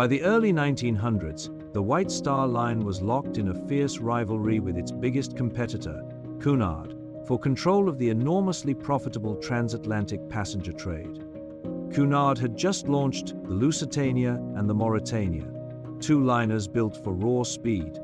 By the early 1900s, the White Star Line was locked in a fierce rivalry with its biggest competitor, Cunard, for control of the enormously profitable transatlantic passenger trade. Cunard had just launched the Lusitania and the Mauretania, two liners built for raw speed,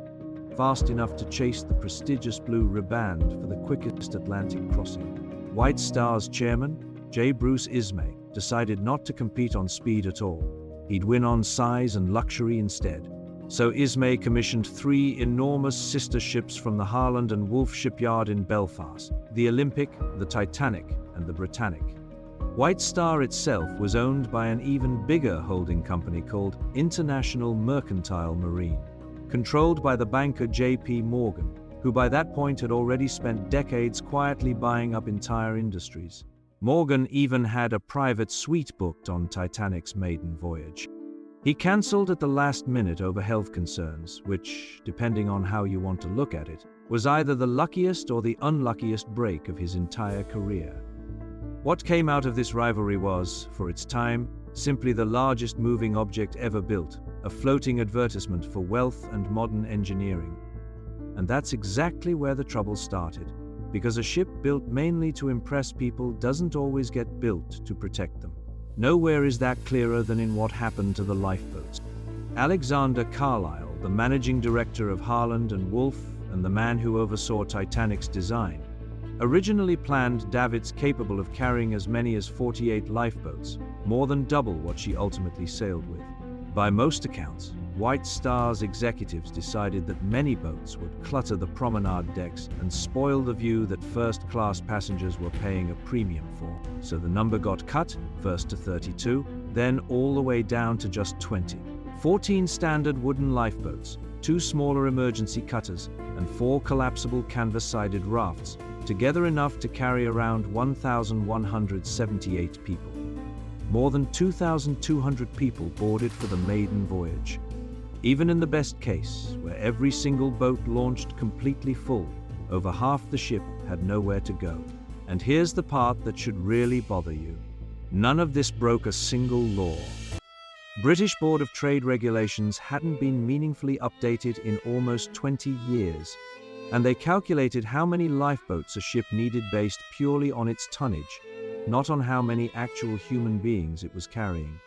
fast enough to chase the prestigious blue riband for the quickest Atlantic crossing. White Star's chairman, J. Bruce Ismay, decided not to compete on speed at all. He'd win on size and luxury instead. So Ismay commissioned three enormous sister ships from the Harland and Wolff shipyard in Belfast: the Olympic, the Titanic, and the Britannic. White Star itself was owned by an even bigger holding company called International Mercantile Marine, controlled by the banker J.P. Morgan, who by that point had already spent decades quietly buying up entire industries. Morgan even had a private suite booked on Titanic's maiden voyage. He cancelled at the last minute over health concerns, which, depending on how you want to look at it, was either the luckiest or the unluckiest break of his entire career. What came out of this rivalry was, for its time, simply the largest moving object ever built, a floating advertisement for wealth and modern engineering. And that's exactly where the trouble started, because a ship built mainly to impress people doesn't always get built to protect them. Nowhere is that clearer than in what happened to the lifeboats. Alexander Carlisle, the managing director of Harland and Wolff and the man who oversaw Titanic's design, originally planned davits capable of carrying as many as 48 lifeboats, more than double what she ultimately sailed with. By most accounts, White Star's executives decided that many boats would clutter the promenade decks and spoil the view that first-class passengers were paying a premium for. So the number got cut, first to 32, then all the way down to just 20. 14 standard wooden lifeboats, 2 smaller emergency cutters, and 4 collapsible canvas-sided rafts, together enough to carry around 1,178 people. More than 2,200 people boarded for the maiden voyage. Even in the best case, where every single boat launched completely full, over half the ship had nowhere to go. And here's the part that should really bother you. None of this broke a single law. British Board of Trade regulations hadn't been meaningfully updated in almost 20 years, and they calculated how many lifeboats a ship needed based purely on its tonnage, not on how many actual human beings it was carrying.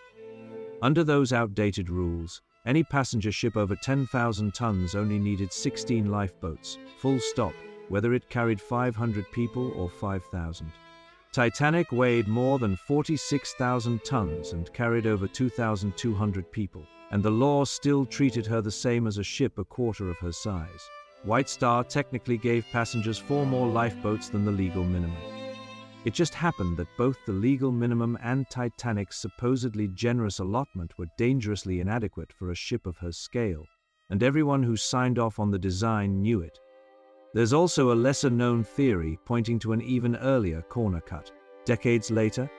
Under those outdated rules, any passenger ship over 10,000 tons only needed 16 lifeboats, full stop, whether it carried 500 people or 5,000. Titanic weighed more than 46,000 tons and carried over 2,200 people, and the law still treated her the same as a ship a quarter of her size. White Star technically gave passengers 4 more lifeboats than the legal minimum. It just happened that both the legal minimum and Titanic's supposedly generous allotment were dangerously inadequate for a ship of her scale, and everyone who signed off on the design knew it. There's also a lesser-known theory pointing to an even earlier corner cut. Decades later,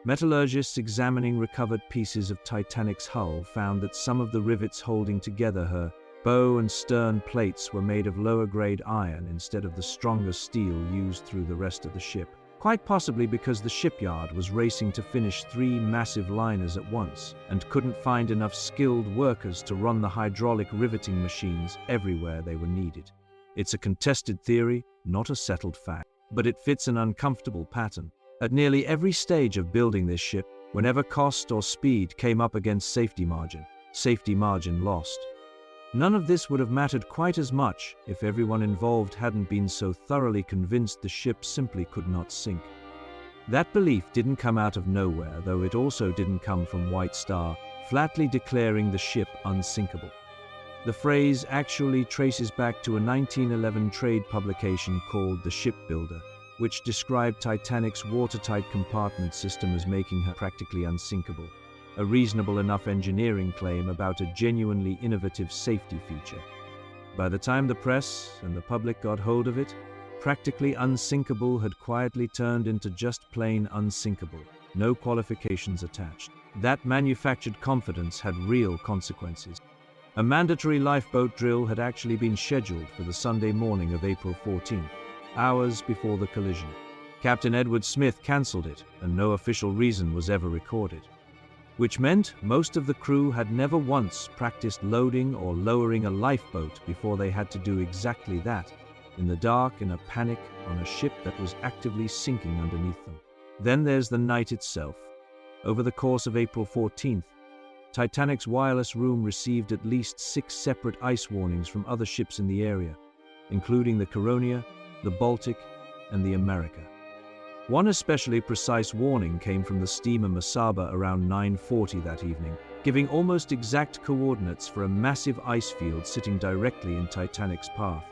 metallurgists examining recovered pieces of Titanic's hull found that some of the rivets holding together her bow and stern plates were made of lower-grade iron instead of the stronger steel used through the rest of the ship. Quite possibly because the shipyard was racing to finish 3 massive liners at once and couldn't find enough skilled workers to run the hydraulic riveting machines everywhere they were needed. It's a contested theory, not a settled fact, but it fits an uncomfortable pattern. At nearly every stage of building this ship, whenever cost or speed came up against safety margin lost. None of this would have mattered quite as much if everyone involved hadn't been so thoroughly convinced the ship simply could not sink. That belief didn't come out of nowhere, though it also didn't come from White Star flatly declaring the ship unsinkable. The phrase actually traces back to a 1911 trade publication called The Shipbuilder, which described Titanic's watertight compartment system as making her practically unsinkable. A reasonable enough engineering claim about a genuinely innovative safety feature. By the time the press and the public got hold of it, practically unsinkable had quietly turned into just plain unsinkable, no qualifications attached. That manufactured confidence had real consequences. A mandatory lifeboat drill had actually been scheduled for the Sunday morning of April 14th, hours before the collision. Captain Edward Smith cancelled it, and no official reason was ever recorded. which meant most of the crew had never once practiced loading or lowering a lifeboat before they had to do exactly that, in the dark in a panic on a ship that was actively sinking underneath them. Then there's the night itself. Over the course of April 14th, Titanic's wireless room received at least 6 separate ice warnings from other ships in the area, including the Caronia, the Baltic, and the America. One especially precise warning came from the steamer Masaba around 9:40 that evening, giving almost exact coordinates for a massive ice field sitting directly in Titanic's path.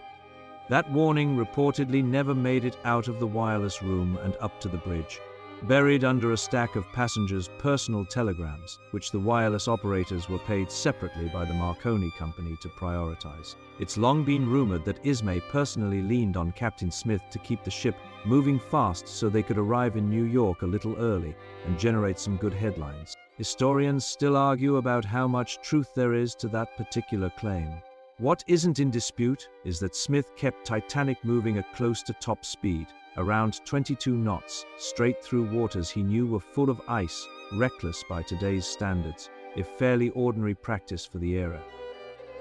That warning reportedly never made it out of the wireless room and up to the bridge, buried under a stack of passengers' personal telegrams, which the wireless operators were paid separately by the Marconi Company to prioritize. It's long been rumored that Ismay personally leaned on Captain Smith to keep the ship moving fast so they could arrive in New York a little early and generate some good headlines. Historians still argue about how much truth there is to that particular claim. What isn't in dispute is that Smith kept Titanic moving at close to top speed, around 22 knots, straight through waters he knew were full of ice, reckless by today's standards, if fairly ordinary practice for the era.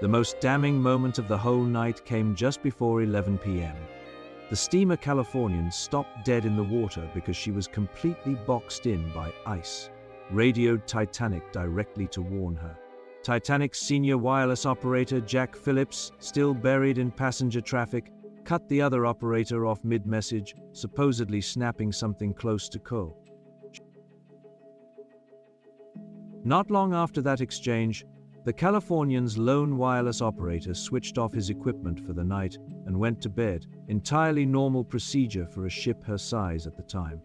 The most damning moment of the whole night came just before 11 p.m. The steamer Californian stopped dead in the water because she was completely boxed in by ice. Radioed Titanic directly to warn her. Titanic's senior wireless operator, Jack Phillips, still buried in passenger traffic, cut the other operator off mid-message, supposedly snapping something close to co. Not long after that exchange, the Californian's lone wireless operator switched off his equipment for the night and went to bed, entirely normal procedure for a ship her size at the time.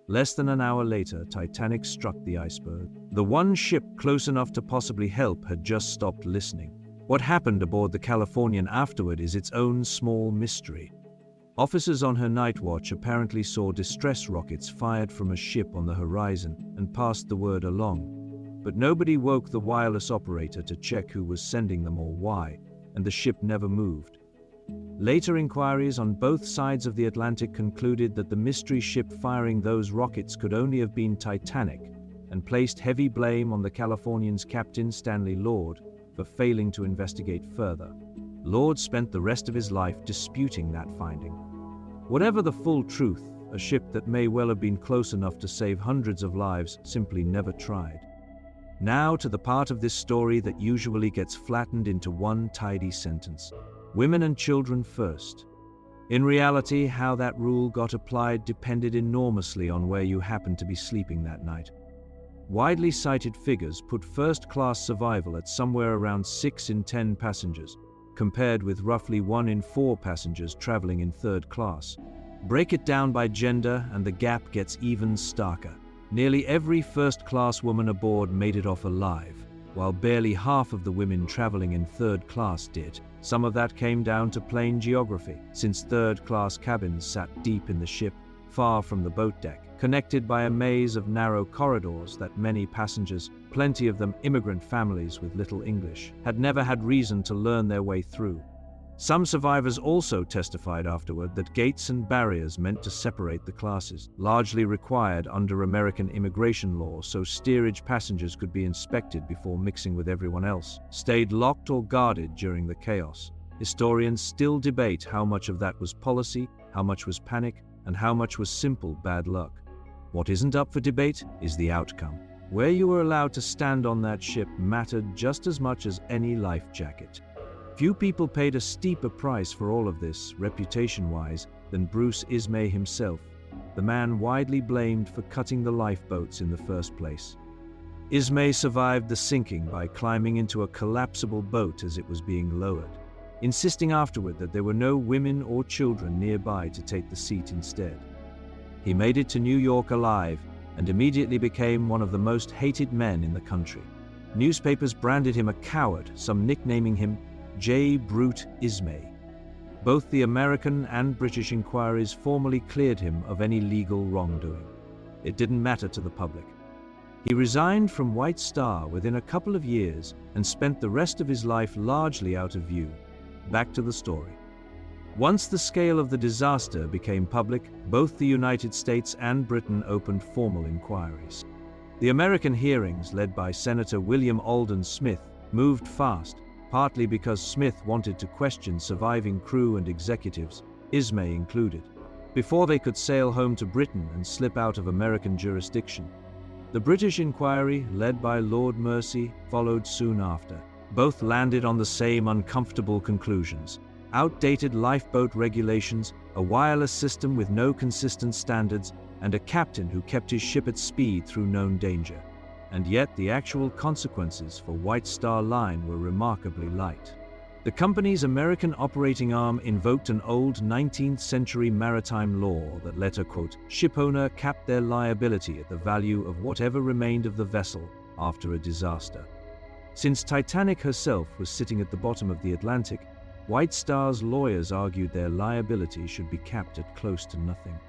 Less than an hour later, Titanic struck the iceberg. The one ship close enough to possibly help had just stopped listening. What happened aboard the Californian afterward is its own small mystery. Officers on her night watch apparently saw distress rockets fired from a ship on the horizon and passed the word along. But nobody woke the wireless operator to check who was sending them or why, and the ship never moved. Later inquiries on both sides of the Atlantic concluded that the mystery ship firing those rockets could only have been Titanic, and placed heavy blame on the Californian's captain, Stanley Lord, for failing to investigate further. Lord spent the rest of his life disputing that finding. Whatever the full truth, a ship that may well have been close enough to save hundreds of lives simply never tried. Now to the part of this story that usually gets flattened into one tidy sentence. Women and children first. In reality, how that rule got applied depended enormously on where you happened to be sleeping that night. Widely cited figures put first-class survival at somewhere around 6 in 10 passengers, compared with roughly 1 in 4 passengers traveling in third class. Break it down by gender and the gap gets even starker. Nearly every first-class woman aboard made it off alive, while barely half of the women traveling in third class did. Some of that came down to plain geography, since third-class cabins sat deep in the ship, far from the boat deck, connected by a maze of narrow corridors that many passengers, plenty of them immigrant families with little English, had never had reason to learn their way through. Some survivors also testified afterward that gates and barriers meant to separate the classes, largely required under American immigration law so steerage passengers could be inspected before mixing with everyone else, stayed locked or guarded during the chaos. Historians still debate how much of that was policy, how much was panic, and how much was simple bad luck. What isn't up for debate is the outcome. Where you were allowed to stand on that ship mattered just as much as any life jacket. Few people paid a steeper price for all of this, reputation-wise, than Bruce Ismay himself, the man widely blamed for cutting the lifeboats in the first place. Ismay survived the sinking by climbing into a collapsible boat as it was being lowered, insisting afterward that there were no women or children nearby to take the seat instead. He made it to New York alive and immediately became one of the most hated men in the country. Newspapers branded him a coward, some nicknaming him J. Brute Ismay. Both the American and British inquiries formally cleared him of any legal wrongdoing. It didn't matter to the public. He resigned from White Star within a couple of years and spent the rest of his life largely out of view. Back to the story. Once the scale of the disaster became public, both the United States and Britain opened formal inquiries. The American hearings, led by Senator William Alden Smith, moved fast, partly because Smith wanted to question surviving crew and executives, Ismay included, before they could sail home to Britain and slip out of American jurisdiction. The British inquiry, led by Lord Mersey, followed soon after. Both landed on the same uncomfortable conclusions: outdated lifeboat regulations, a wireless system with no consistent standards, and a captain who kept his ship at speed through known danger. And yet the actual consequences for White Star Line were remarkably light. The company's American operating arm invoked an old 19th-century maritime law that let a, quote, shipowner cap their liability at the value of whatever remained of the vessel after a disaster. Since Titanic herself was sitting at the bottom of the Atlantic, White Star's lawyers argued their liability should be capped at close to nothing.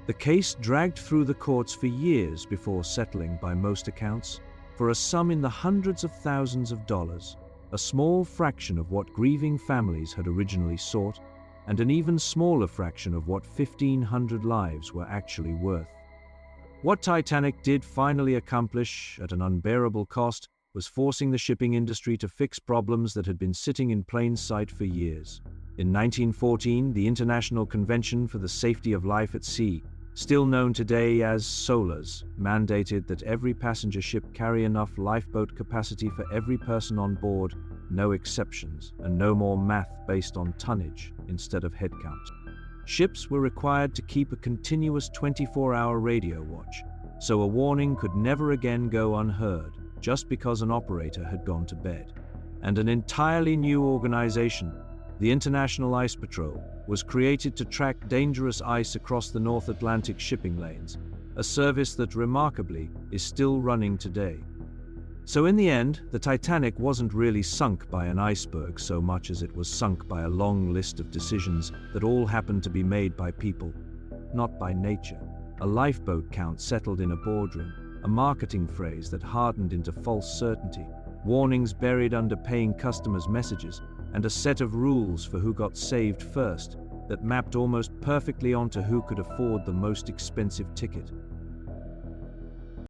The case dragged through the courts for years before settling, by most accounts, for a sum in the hundreds of thousands of dollars, a small fraction of what grieving families had originally sought, and an even smaller fraction of what 1,500 lives were actually worth. What Titanic did finally accomplish, at an unbearable cost, was forcing the shipping industry to fix problems that had been sitting in plain sight for years. In 1914, the International Convention for the Safety of Life at Sea, still known today as SOLAS, mandated that every passenger ship carry enough lifeboat capacity for every person on board, no exceptions, and no more math based on tonnage instead of head count. Ships were required to keep a continuous 24-hour radio watch, so a warning could never again go unheard just because an operator had gone to bed. And an entirely new organization, the International Ice Patrol, was created to track dangerous ice across the North Atlantic shipping lanes, a service that, remarkably, is still running today. So in the end, the Titanic wasn't really sunk by an iceberg so much as it was sunk by a long list of decisions that all happened to be made by people, not by nature. A lifeboat count settled in a boardroom, a marketing phrase that hardened into false certainty, warnings buried under paying customers' messages, and a set of rules for who got saved first that mapped almost perfectly onto who could afford the most expensive ticket.